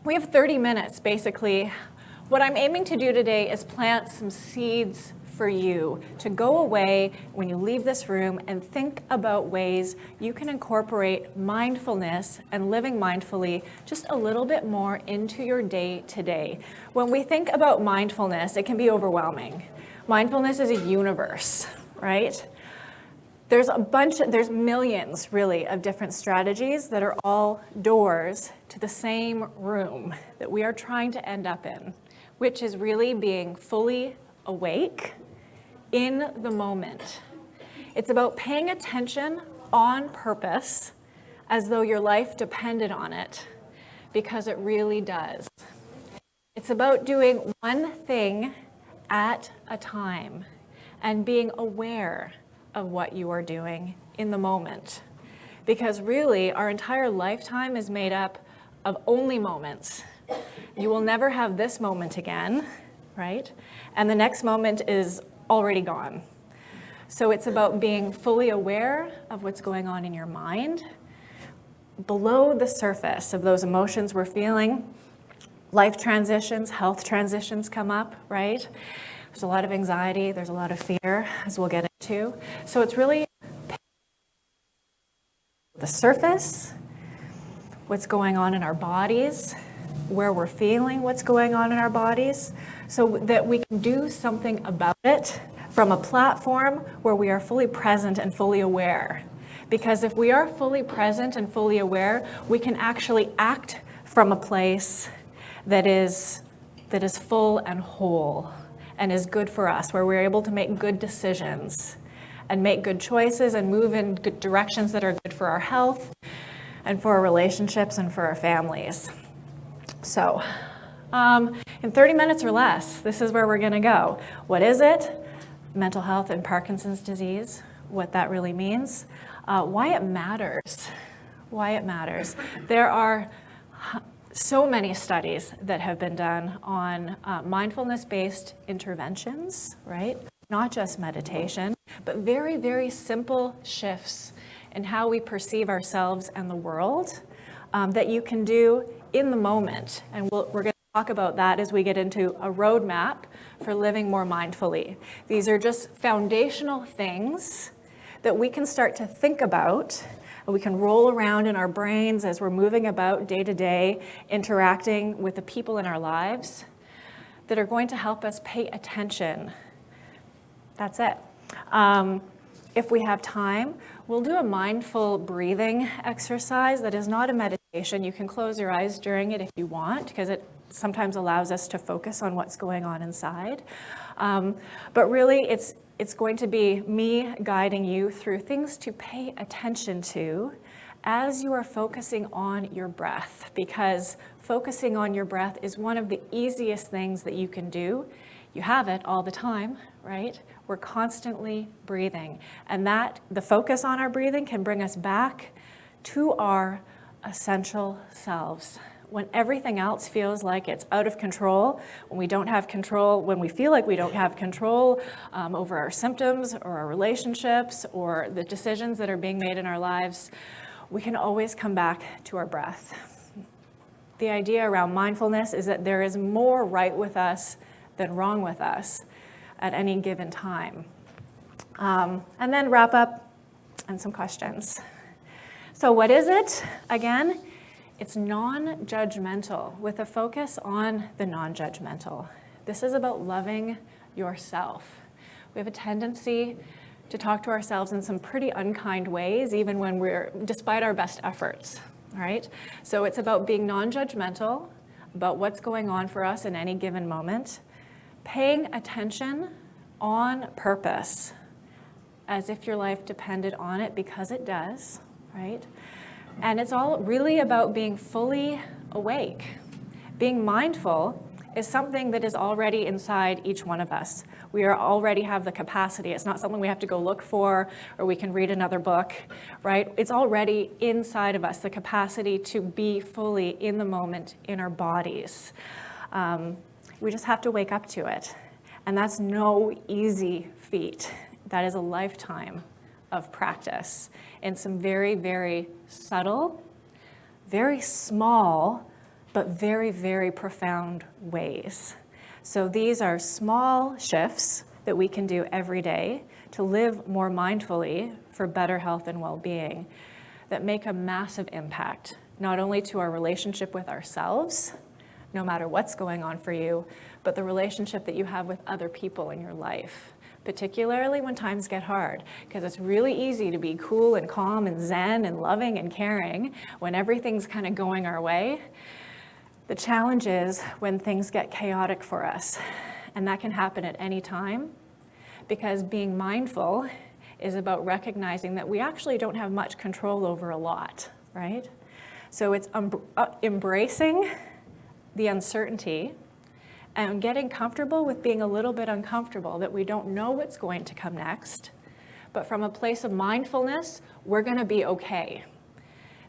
we have 30 minutes, basically. What I'm aiming to do today is plant some seeds for you to go away when you leave this room and think about ways you can incorporate mindfulness and living mindfully just a little bit more into your day today. When we think about mindfulness, it can be overwhelming. Mindfulness is a universe, right? There's millions really of different strategies that are all doors to the same room that we are trying to end up in, which is really being fully awake in the moment. It's about paying attention on purpose as though your life depended on it, because it really does. It's about doing one thing at a time and being aware of what you are doing in the moment. Because really, our entire lifetime is made up of only moments. You will never have this moment again, right? And the next moment is already gone. So it's about being fully aware of what's going on in your mind, below the surface of those emotions we're feeling. Life transitions, health transitions come up, right? There's a lot of anxiety, there's a lot of fear, as we'll get into. So it's really the surface, what's going on in our bodies, where we're feeling what's going on in our bodies, so that we can do something about it from a platform where we are fully present and fully aware. Because if we are fully present and fully aware, we can actually act from a place that is full and whole and is good for us, where we're able to make good decisions and make good choices and move in good directions that are good for our health and for our relationships and for our families. So, in 30 minutes or less, this is where we're going to go. What is it? Mental health and Parkinson's disease, what that really means, why it matters. There are so many studies that have been done on mindfulness-based interventions, right? Not just meditation, but very, very simple shifts in how we perceive ourselves and the world that you can do in the moment. And we're going to talk about that as we get into a roadmap for living more mindfully. These are just foundational things that we can start to think about, and we can roll around in our brains as we're moving about day to day, interacting with the people in our lives, that are going to help us pay attention. That's it. If we have time, we'll do a mindful breathing exercise that is not a meditation. You can close your eyes during it if you want, because it sometimes allows us to focus on what's going on inside. But really, it's going to be me guiding you through things to pay attention to as you are focusing on your breath, because focusing on your breath is one of the easiest things that you can do. You have it all the time, right? We're constantly breathing, and the focus on our breathing can bring us back to our essential selves. When everything else feels like it's out of control, when we don't have control, when we feel like we don't have control over our symptoms or our relationships or the decisions that are being made in our lives, we can always come back to our breath. The idea around mindfulness is that there is more right with us than wrong with us at any given time. And then wrap up and some questions. So what is it? Again, it's non-judgmental, with a focus on the non-judgmental. This is about loving yourself. We have a tendency to talk to ourselves in some pretty unkind ways, even when despite our best efforts, right? So it's about being non-judgmental about what's going on for us in any given moment, paying attention on purpose, as if your life depended on it, because it does, right? And it's all really about being fully awake. Being mindful is something that is already inside each one of us. We already have the capacity. It's not something we have to go look for, or we can read another book, right? It's already inside of us, the capacity to be fully in the moment in our bodies. We just have to wake up to it. And that's no easy feat. That is a lifetime of practice in some very, very subtle, very small, but very, very profound ways. So these are small shifts that we can do every day to live more mindfully for better health and well-being that make a massive impact, not only to our relationship with ourselves, no matter what's going on for you, but the relationship that you have with other people in your life, particularly when times get hard, because it's really easy to be cool and calm and zen and loving and caring when everything's kind of going our way. The challenge is when things get chaotic for us, and that can happen at any time, because being mindful is about recognizing that we actually don't have much control over a lot, right? So it's embracing the uncertainty and getting comfortable with being a little bit uncomfortable, that we don't know what's going to come next. But from a place of mindfulness, we're going to be okay.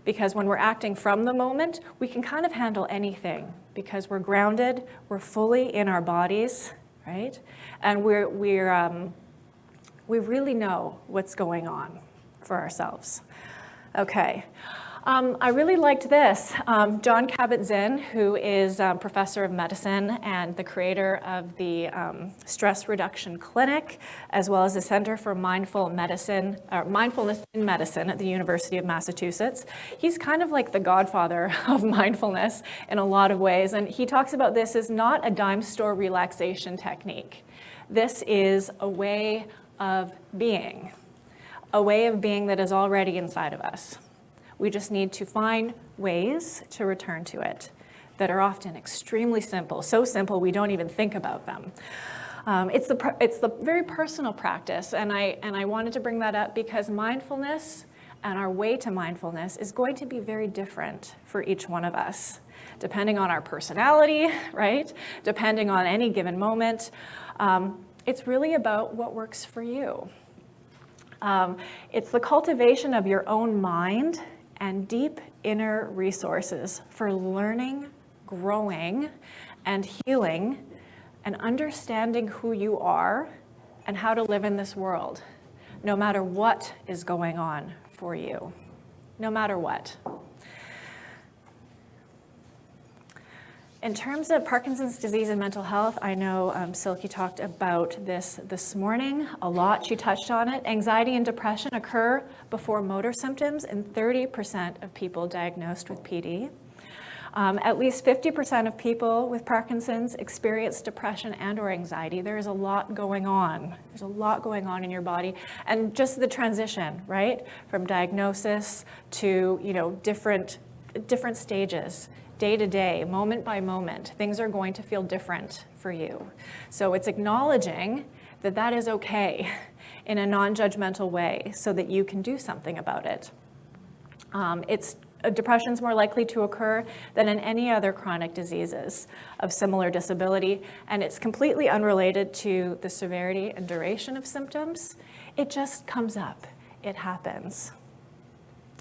Because when we're acting from the moment, we can kind of handle anything because we're grounded, we're fully in our bodies, right? And we really know what's going on for ourselves. Okay. I really liked this. John Kabat-Zinn, who is a professor of medicine and the creator of the Stress Reduction Clinic, as well as the Center for Mindfulness in Medicine at the University of Massachusetts. He's kind of like the godfather of mindfulness in a lot of ways, and he talks about this as not a dime store relaxation technique. This is a way of being that is already inside of us. We just need to find ways to return to it that are often extremely simple, so simple we don't even think about them. It's the very personal practice, and I wanted to bring that up because mindfulness and our way to mindfulness is going to be very different for each one of us, depending on our personality, right? Depending on any given moment. It's really about what works for you. It's the cultivation of your own mind and deep inner resources for learning, growing, and healing, and understanding who you are and how to live in this world, no matter what is going on for you, no matter what. In terms of Parkinson's disease and mental health, I know Silky talked about this morning a lot. She touched on it. Anxiety and depression occur before motor symptoms in 30% of people diagnosed with PD. At least 50% of people with Parkinson's experience depression and or anxiety. There is a lot going on. There's a lot going on in your body. And just the transition, right? From diagnosis to, different stages. Day to day, moment by moment, things are going to feel different for you. So it's acknowledging that that is okay in a non-judgmental way so that you can do something about it. Depression's more likely to occur than in any other chronic diseases of similar disability, and it's completely unrelated to the severity and duration of symptoms. It just comes up. It happens.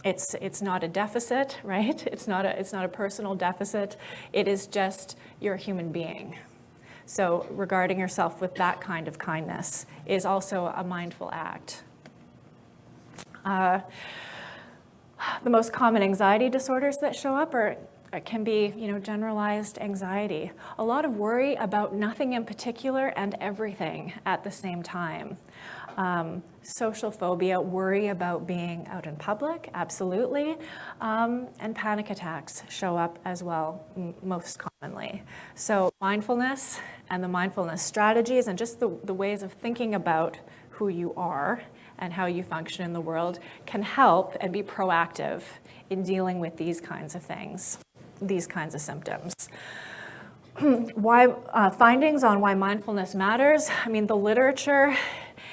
It's not a deficit, right? It's not a personal deficit. It is just you're a human being. So regarding yourself with that kind of kindness is also a mindful act. The most common anxiety disorders that show up can be, generalized anxiety. A lot of worry about nothing in particular and everything at the same time. Social phobia, worry about being out in public, absolutely. And panic attacks show up as well, most commonly. So mindfulness and the mindfulness strategies and just the ways of thinking about who you are and how you function in the world can help and be proactive in dealing with these kinds of things, these kinds of symptoms. Findings on why mindfulness matters. The literature,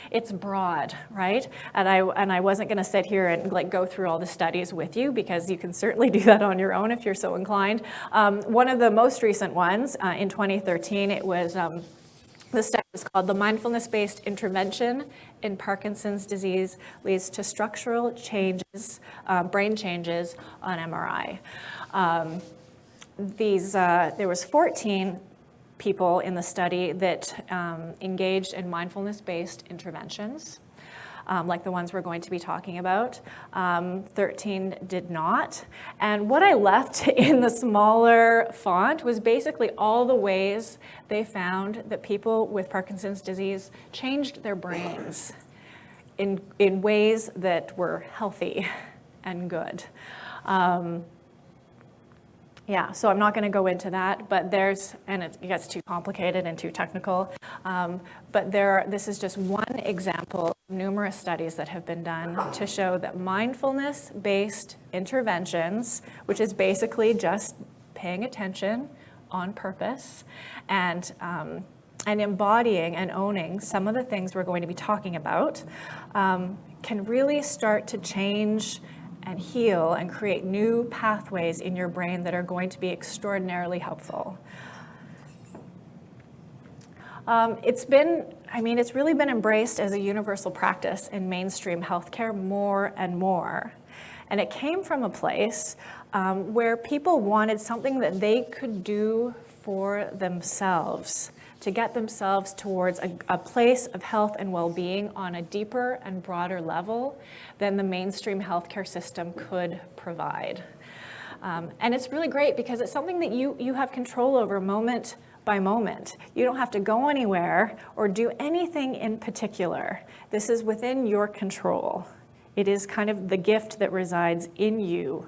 it's broad, right? And I wasn't going to sit here and go through all the studies with you because you can certainly do that on your own if you're so inclined. One of the most recent ones in 2013, it was the study was called "The Mindfulness-Based Intervention in Parkinson's Disease Leads to Structural Changes, Brain Changes on MRI." There was 14 people in the study that engaged in mindfulness-based interventions. like the ones we're going to be talking about. 13 did not. And what I left in the smaller font was basically all the ways they found that people with Parkinson's disease changed their brains in ways that were healthy and good. Yeah, so I'm not going to go into that, but and it gets too complicated and too technical, but this is just one example of numerous studies that have been done to show that mindfulness-based interventions, which is basically just paying attention on purpose and embodying and owning some of the things we're going to be talking about, can really start to change and heal and create new pathways in your brain that are going to be extraordinarily helpful. It's really been embraced as a universal practice in mainstream healthcare more and more. And it came from a place where people wanted something that they could do for themselves, to get themselves towards a place of health and well-being on a deeper and broader level than the mainstream healthcare system could provide. And it's really great because it's something that you have control over moment by moment. You don't have to go anywhere or do anything in particular. This is within your control. It is kind of the gift that resides in you.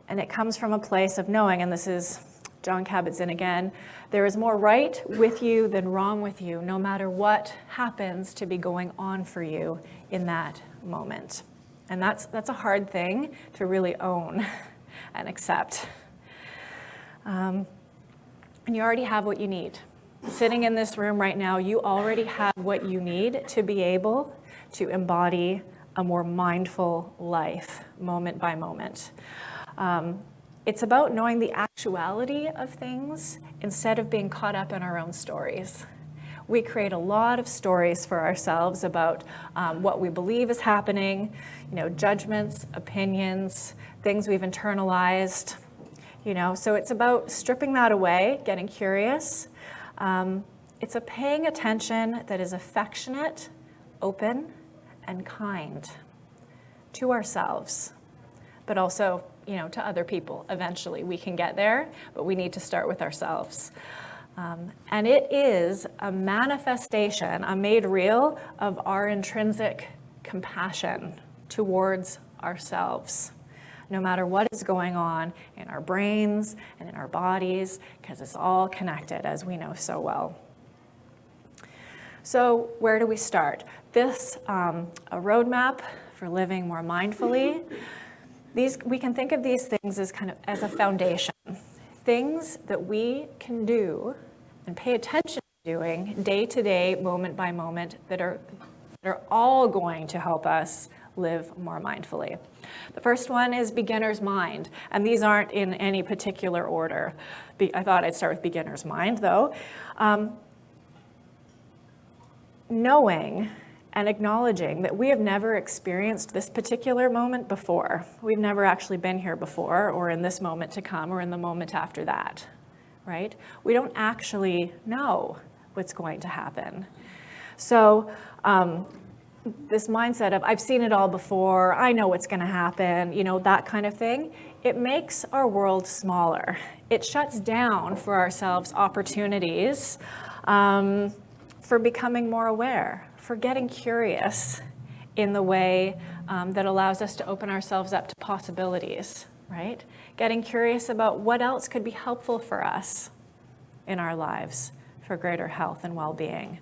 And it comes from a place of knowing, and this is John Kabat-Zinn again, there is more right with you than wrong with you, no matter what happens to be going on for you in that moment. And that's a hard thing to really own and accept. And you already have what you need. Sitting in this room right now, you already have what you need to be able to embody a more mindful life, moment by moment. It's about knowing the actuality of things instead of being caught up in our own stories. We create a lot of stories for ourselves about what we believe is happening, judgments, opinions, things we've internalized, so it's about stripping that away, getting curious. It's a paying attention that is affectionate, open, and kind to ourselves, but also to other people. Eventually we can get there, but we need to start with ourselves. And it is a manifestation, a made real of our intrinsic compassion towards ourselves, no matter what is going on in our brains and in our bodies, because it's all connected, as we know so well. So where do we start? This, a roadmap for living more mindfully. We can think of these things as kind of as a foundation, things that we can do and pay attention to doing day to day, moment by moment, that are all going to help us live more mindfully. The first one is beginner's mind, and these aren't in any particular order. I thought I'd start with beginner's mind, though. Knowing and acknowledging that we have never experienced this particular moment before. We've never actually been here before, or in this moment to come, or in the moment after that, right? We don't actually know what's going to happen. So this mindset of, I've seen it all before, I know what's going to happen, that kind of thing, it makes our world smaller. It shuts down for ourselves opportunities for becoming more aware, for getting curious in the way that allows us to open ourselves up to possibilities, right? Getting curious about what else could be helpful for us in our lives for greater health and well-being.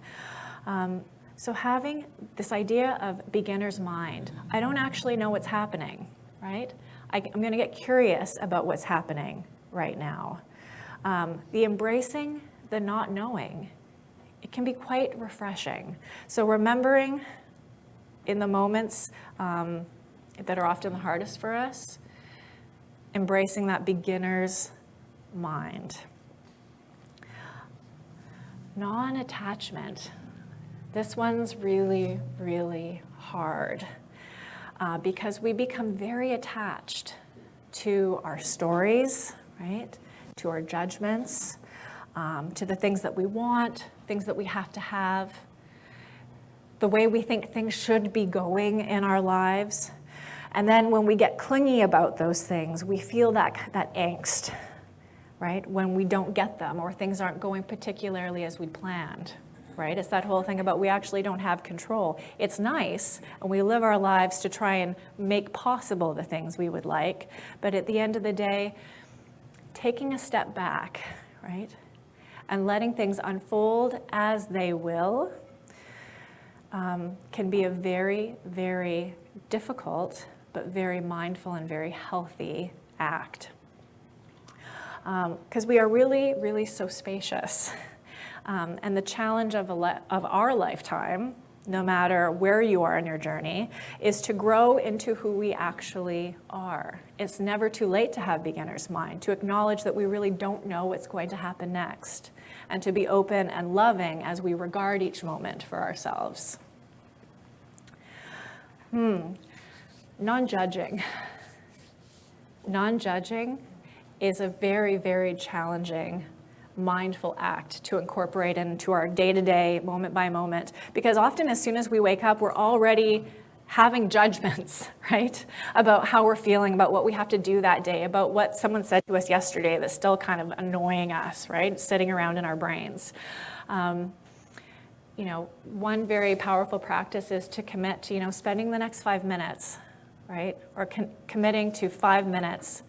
So having this idea of beginner's mind, I don't actually know what's happening, right? I'm going to get curious about what's happening right now. The embracing the not knowing, it can be quite refreshing. So remembering in the moments that are often the hardest for us, embracing that beginner's mind. Non-attachment. This one's really, really hard because we become very attached to our stories, right? To our judgments, to the things that we want, things that we have to have. the way we think things should be going in our lives. And then when we get clingy about those things, we feel that angst, right? When we don't get them or things aren't going particularly as we planned, right? It's that whole thing about we actually don't have control. It's nice, and we live our lives to try and make possible the things we would like, but at the end of the day, taking a step back, right? And letting things unfold as they will can be a very, very difficult, but very mindful and very healthy act. Because we are really, really so spacious. And the challenge of our lifetime, no matter where you are in your journey, is to grow into who we actually are. It's never too late to have beginner's mind, to acknowledge that we really don't know what's going to happen next, and to be open and loving as we regard each moment for ourselves. Non-judging. Non-judging is a very, very challenging, mindful act to incorporate into our day-to-day, moment-by-moment, because often as soon as we wake up, we're already having judgments, right, about how we're feeling, about what we have to do that day, about what someone said to us yesterday that's still kind of annoying us, right, sitting around in our brains. One very powerful practice is to commit to, spending the next 5 minutes, right, or committing to 5 minutes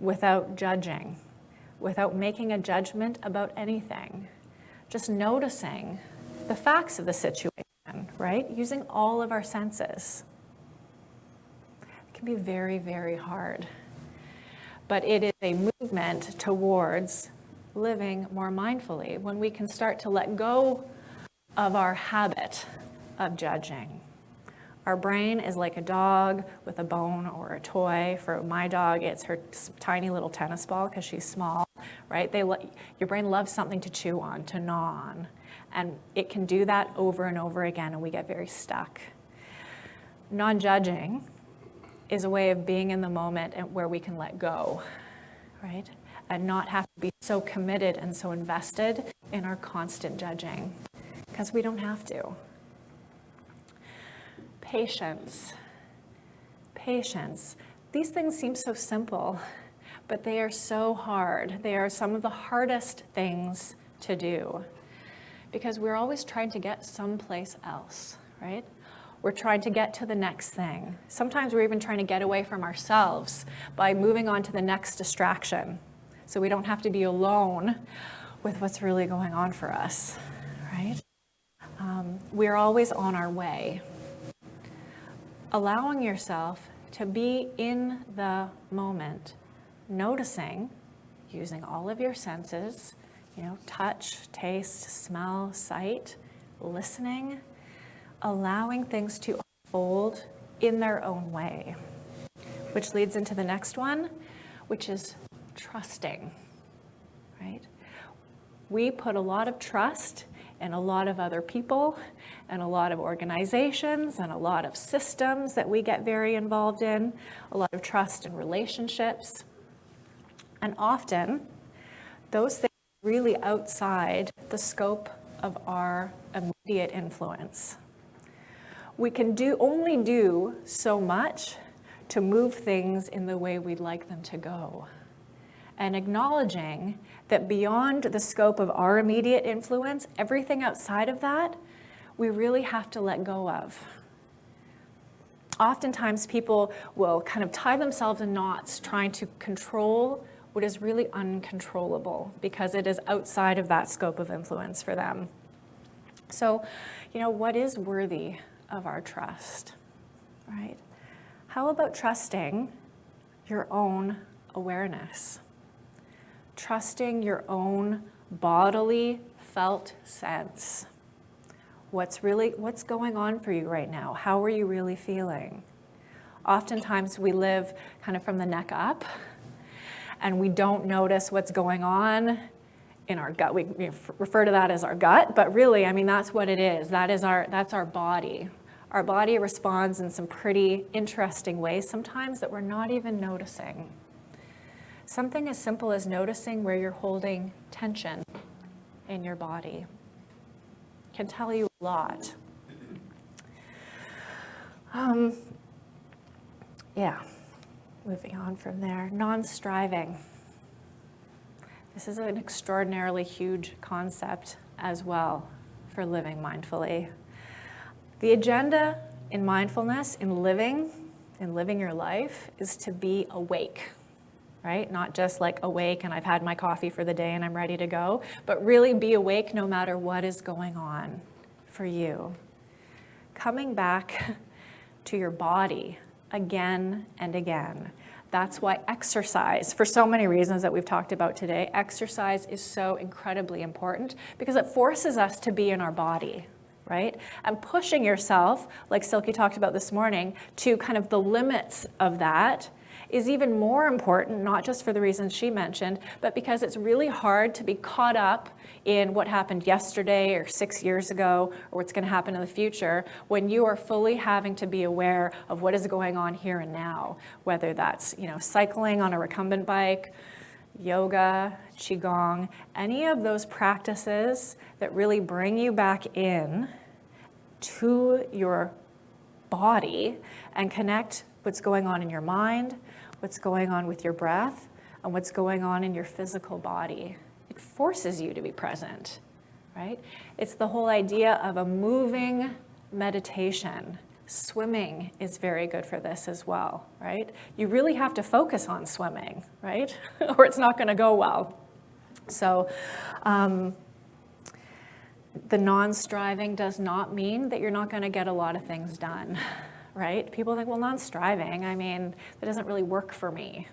without judging, without making a judgment about anything, just noticing the facts of the situation, right, using all of our senses. It can be very, very hard, but it is a movement towards living more mindfully when we can start to let go of our habit of judging. Our brain is like a dog with a bone or a toy. For my dog, it's her tiny little tennis ball because she's small, right? Your brain loves something to chew on, to gnaw on. And it can do that over and over again, and we get very stuck. Non-judging is a way of being in the moment and where we can let go, right? And not have to be so committed and so invested in our constant judging, because we don't have to. Patience. Patience. These things seem so simple, but they are so hard. They are some of the hardest things to do because we're always trying to get someplace else, right? We're trying to get to the next thing. Sometimes we're even trying to get away from ourselves by moving on to the next distraction so we don't have to be alone with what's really going on for us, right? We're always on our way. Allowing yourself to be in the moment, noticing, using all of your senses, touch, taste, smell, sight, listening, allowing things to unfold in their own way, which leads into the next one, which is trusting, right? We put a lot of trust in a lot of other people and a lot of organizations and a lot of systems that we get very involved in, a lot of trust in relationships. And often, those things are really outside the scope of our immediate influence. We can only do so much to move things in the way we'd like them to go. And acknowledging that beyond the scope of our immediate influence, everything outside of that, we really have to let go of. Oftentimes people will kind of tie themselves in knots trying to control what is really uncontrollable because it is outside of that scope of influence for them. So, what is worthy of our trust, right? How about trusting your own awareness? Trusting your own bodily felt sense. What's going on for you right now? How are you really feeling? Oftentimes we live kind of from the neck up and we don't notice what's going on in our gut. We refer to that as our gut, but really, that's what it is. That's our body. Our body responds in some pretty interesting ways sometimes that we're not even noticing. Something as simple as noticing where you're holding tension in your body can tell you a lot. Yeah, moving on from there. Non-striving. This is an extraordinarily huge concept as well for living mindfully. The agenda in mindfulness, in living your life, is to be awake, right? Not just like awake and I've had my coffee for the day and I'm ready to go, but really be awake no matter what is going on for you. Coming back to your body again and again. That's why exercise, for so many reasons that we've talked about today, exercise is so incredibly important because it forces us to be in our body, right? And pushing yourself, like Silke talked about this morning, to kind of the limits of that is even more important, not just for the reasons she mentioned, but because it's really hard to be caught up in what happened yesterday or 6 years ago or what's going to happen in the future when you are fully having to be aware of what is going on here and now, whether that's, cycling on a recumbent bike, yoga, qigong, any of those practices that really bring you back in to your body and connect what's going on in your mind, what's going on with your breath, and what's going on in your physical body. It forces you to be present, right? It's the whole idea of a moving meditation. Swimming is very good for this as well, right? You really have to focus on swimming, right? Or it's not going to go well. So the non-striving does not mean that you're not going to get a lot of things done. Right? People think, well, non-striving, that doesn't really work for me,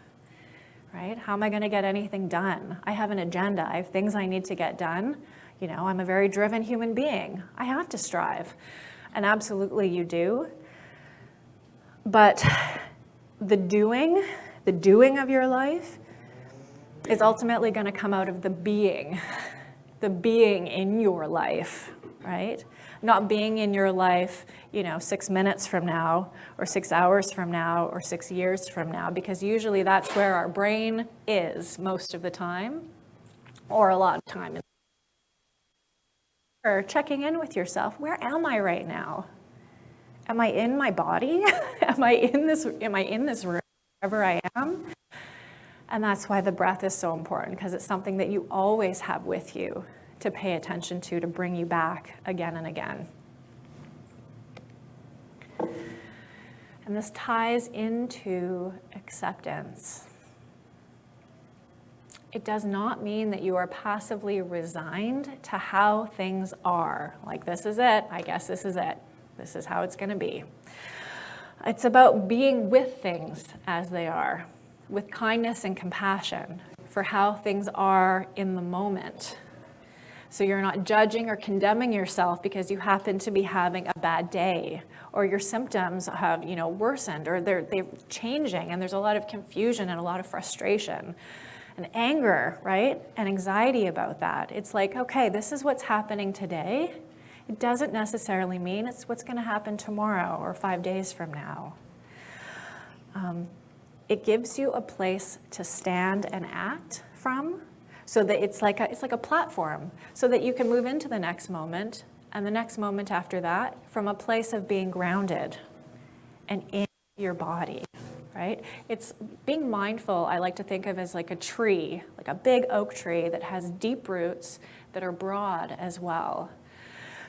right? How am I going to get anything done? I have an agenda. I have things I need to get done. I'm a very driven human being. I have to strive. And absolutely you do. But the doing of your life is ultimately going to come out of the being in your life, right? Not being in your life, 6 minutes from now, or 6 hours from now, or 6 years from now, because usually that's where our brain is most of the time, or a lot of time. Or checking in with yourself, where am I right now? Am I in my body? Am I in this room, wherever I am? And that's why the breath is so important, because it's something that you always have with you to pay attention to bring you back again and again. And this ties into acceptance. It does not mean that you are passively resigned to how things are. Like, this is it, I guess this is it. This is how it's going to be. It's about being with things as they are, with kindness and compassion for how things are in the moment. So you're not judging or condemning yourself because you happen to be having a bad day, or your symptoms have, worsened, or they're changing, and there's a lot of confusion and a lot of frustration and anger, right? And anxiety about that. It's like, okay, this is what's happening today. It doesn't necessarily mean it's what's going to happen tomorrow or 5 days from now. It gives you a place to stand and act from, so that it's like a platform, so that you can move into the next moment and the next moment after that from a place of being grounded and in your body, right? It's being mindful, I like to think of as like a tree, like a big oak tree that has deep roots that are broad as well.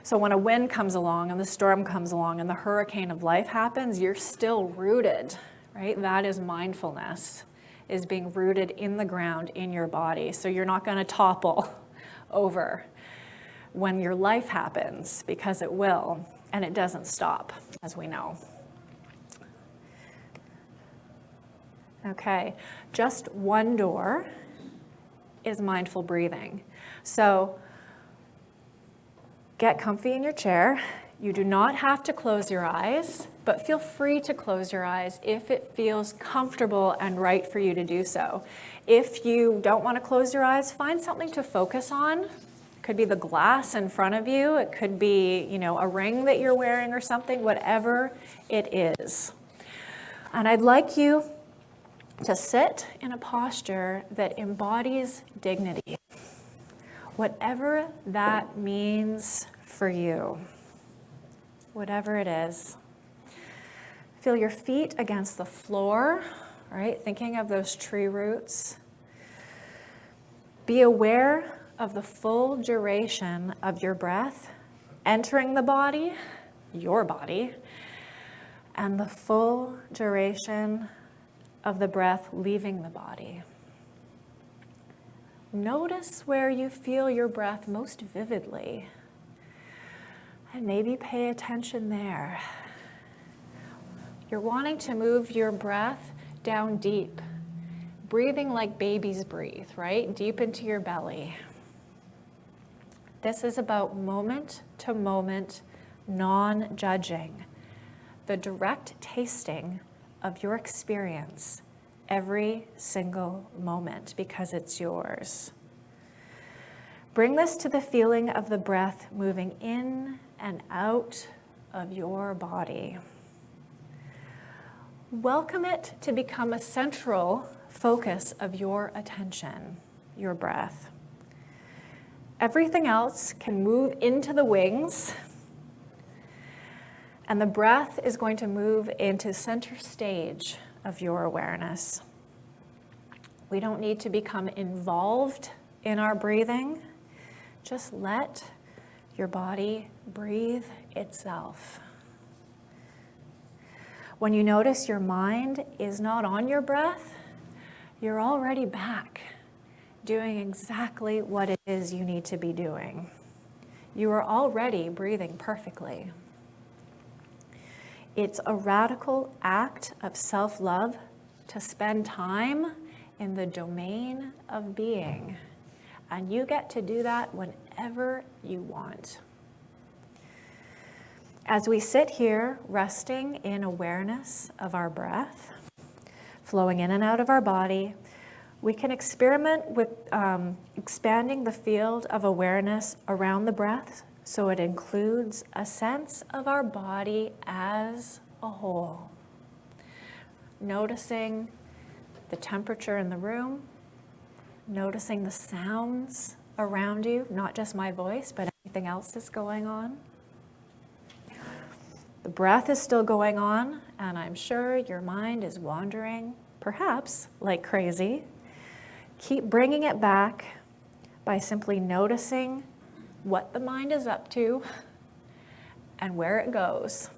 So when a wind comes along and the storm comes along and the hurricane of life happens, you're still rooted, right? That is mindfulness, is being rooted in the ground in your body. So you're not going to topple over when your life happens, because it will, and it doesn't stop, as we know. Okay, just one door is mindful breathing. So get comfy in your chair. You do not have to close your eyes, but feel free to close your eyes if it feels comfortable and right for you to do so. If you don't want to close your eyes, find something to focus on. It could be the glass in front of you. It could be, a ring that you're wearing or something, whatever it is. And I'd like you to sit in a posture that embodies dignity, whatever that means for you. Whatever it is. Feel your feet against the floor, right? Thinking of those tree roots. Be aware of the full duration of your breath entering the body, your body, and the full duration of the breath leaving the body. Notice where you feel your breath most vividly, and maybe pay attention there. You're wanting to move your breath down deep, breathing like babies breathe, right? Deep into your belly. This is about moment to moment, non-judging, the direct tasting of your experience every single moment because it's yours. Bring this to the feeling of the breath moving in and out of your body. Welcome it to become a central focus of your attention, your breath. Everything else can move into the wings, and the breath is going to move into center stage of your awareness. We don't need to become involved in our breathing. Just let your body breathe itself. When you notice your mind is not on your breath, you're already back, doing exactly what it is you need to be doing. You are already breathing perfectly. It's a radical act of self-love to spend time in the domain of being. And you get to do that whenever you want. As we sit here, resting in awareness of our breath, flowing in and out of our body, we can experiment with expanding the field of awareness around the breath so it includes a sense of our body as a whole. Noticing the temperature in the room, noticing the sounds around you, not just my voice, but anything else that's going on. The breath is still going on, and I'm sure your mind is wandering, perhaps like crazy. Keep bringing it back by simply noticing what the mind is up to and where it goes.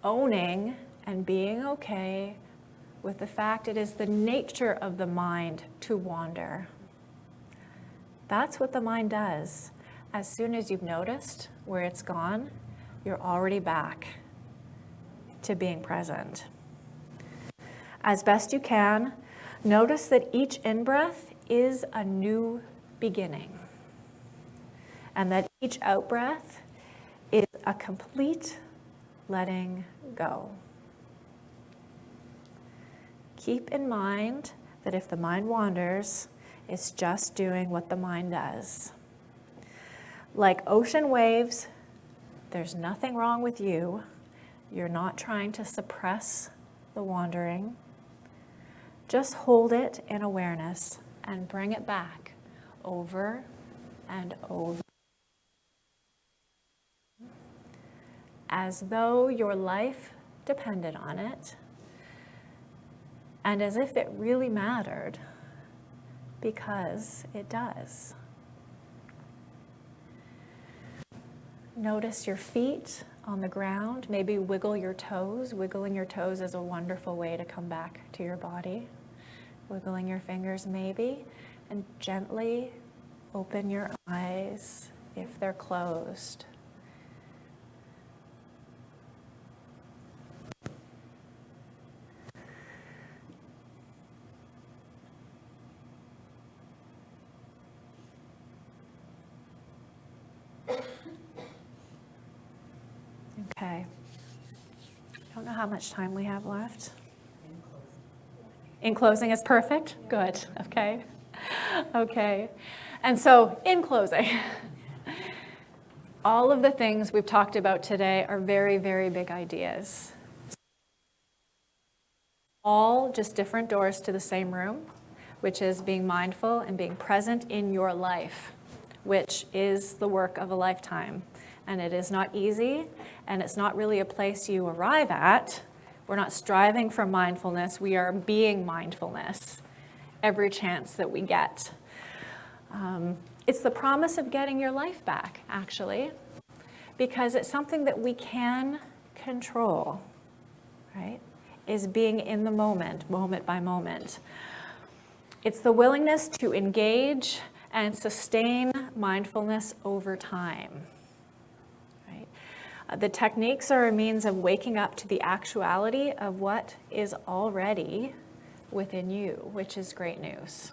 Owning and being okay with the fact it is the nature of the mind to wander. That's what the mind does. As soon as you've noticed where it's gone, you're already back to being present. As best you can, notice that each in-breath is a new beginning, and that each out-breath is a complete letting go. Keep in mind that if the mind wanders, it's just doing what the mind does. Like ocean waves, there's nothing wrong with you. You're not trying to suppress the wandering. Just hold it in awareness and bring it back over and over. As though your life depended on it, and as if it really mattered, because it does. Notice your feet on the ground. Maybe wiggle your toes. Wiggling your toes is a wonderful way to come back to your body. Wiggling your fingers maybe, and gently open your eyes if they're closed. Okay. I don't know how much time we have left. In closing is perfect? Good. Okay. Okay. And so, in closing, all of the things we've talked about today are very, very big ideas. All just different doors to the same room, which is being mindful and being present in your life, which is the work of a lifetime. and it is not easy, and it's not really a place you arrive at. We're not striving for mindfulness, we are being mindfulness every chance that we get. It's the promise of getting your life back, actually, because it's something that we can control, right? Is being in the moment, moment by moment. It's the willingness to engage and sustain mindfulness over time. Right? The techniques are a means of waking up to the actuality of what is already within you, which is great news.